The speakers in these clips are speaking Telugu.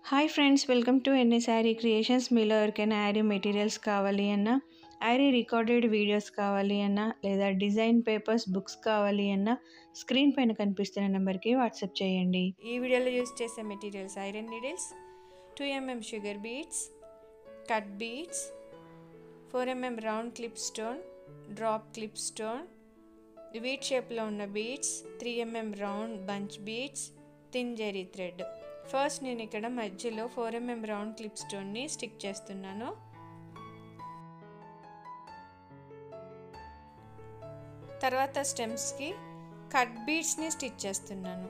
Hi friends, welcome to NS Aari creations. మీలో ఎవరికైనా ఐరీ మెటీరియల్స్ కావాలి అన్నా, ఐరీ రికార్డెడ్ వీడియోస్ కావాలి అన్నా, లేదా డిజైన్ పేపర్స్ బుక్స్ కావాలి అన్నా స్క్రీన్ పైన కనిపిస్తున్న నెంబర్కి వాట్సాప్ చేయండి. ఈ వీడియోలో యూస్ చేసే materials iron needles, 2mm sugar beads, cut beads, 4mm round clip stone, drop clip stone, wheat షేప్లో ఉన్న beads, 3mm round bunch beads, thin zari thread. First నేను ఇక్కడ మధ్యలో 4mm రౌండ్ క్లిప్ స్టోన్ని స్టిక్ చేస్తున్నాను. తర్వాత స్టెమ్స్కి కట్ బీడ్స్ని స్టిచ్ చేస్తున్నాను.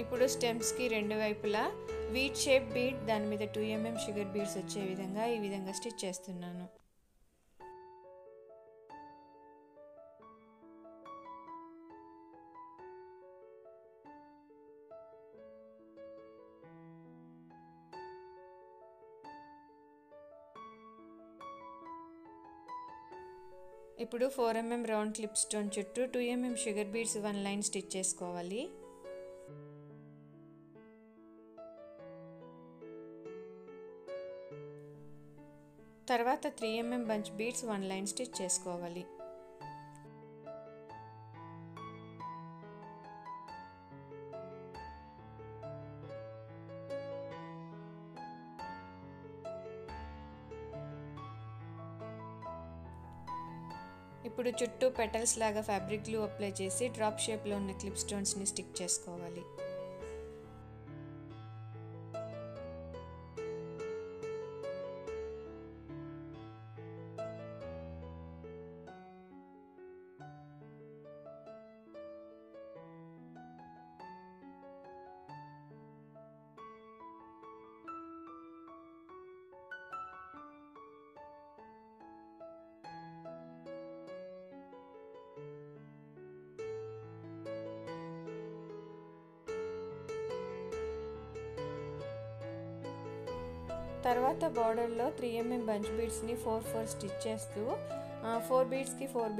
ఇప్పుడు స్టెమ్స్కి రెండు వైపులా వీట్ షేప్ బీడ్, దాని మీద 2mm షుగర్ బీడ్స్ వచ్చే విధంగా ఈ విధంగా స్టిచ్ చేస్తున్నాను. ఇప్పుడు 4mm రౌండ్ క్లిప్ స్టోన్ చుట్టూ 2mm sugar beads 1 line stitch చేసుకోవాలి. తర్వాత 3mm bunch beads 1 line stitch చేసుకోవాలి. ఇప్పుడు చుట్టూ పెటల్స్ లాగా ఫ్యాబ్రిక్ గ్లూ అప్లై చేసి డ్రాప్ షేప్లో ఉన్న క్లిప్ స్టోన్స్ని స్టిక్ చేసుకోవాలి. తర్వాత బార్డర్లో 3mm బంచ్ బీడ్స్ని 4 స్టిచ్ చేస్తూ 4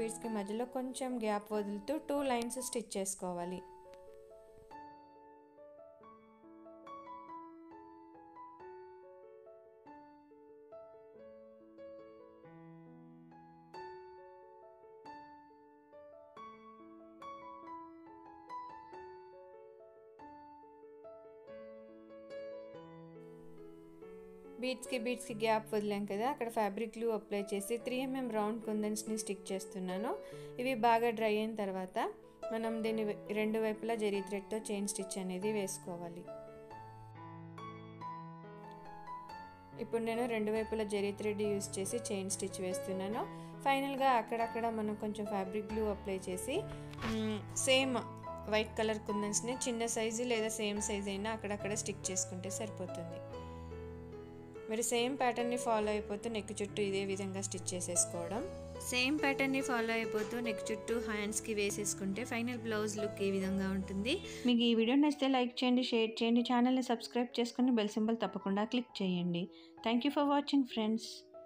బీడ్స్కి మధ్యలో కొంచెం గ్యాప్ వదులుతూ 2 లైన్స్ స్టిచ్ చేసుకోవాలి. బీడ్స్కి గ్యాప్ వదిలాం కదా, అక్కడ ఫ్యాబ్రిక్ గ్లూ అప్లై చేసి 3mm రౌండ్ కుందన్స్ని స్టిక్ చేస్తున్నాను. ఇవి బాగా డ్రై అయిన తర్వాత మనం దీన్ని రెండు వైపులా జరీ థ్రెడ్తో చైన్ స్టిచ్ అనేది వేసుకోవాలి. ఇప్పుడు నేను రెండు వైపులా జరీ థ్రెడ్ యూస్ చేసి చైన్ స్టిచ్ వేస్తున్నాను. ఫైనల్గా అక్కడక్కడ మనం కొంచెం ఫ్యాబ్రిక్ గ్లూ అప్లై చేసి సేమ్ వైట్ కలర్ కుందన్స్ని చిన్న సైజు లేదా సేమ్ సైజ్ అయినా అక్కడక్కడ స్టిక్ చేసుకుంటే సరిపోతుంది. మీరు సేమ్ ప్యాటర్న్ని ఫాలో అయిపోతూ నెక్ చుట్టూ ఇదే విధంగా స్టిచ్ చేసేసుకోవడం. సేమ్ ప్యాటర్న్ని ఫాలో అయిపోతూ నెక్ చుట్టూ హ్యాండ్స్కి వేసేసుకుంటే ఫైనల్ బ్లౌజ్ లుక్ ఈ విధంగా ఉంటుంది. మీకు ఈ వీడియో నచ్చితే లైక్ చేయండి, షేర్ చేయండి, ఛానల్ని సబ్స్క్రైబ్ చేసుకుని బెల్ సింబల్ తప్పకుండా క్లిక్ చేయండి. Thank you for watching friends.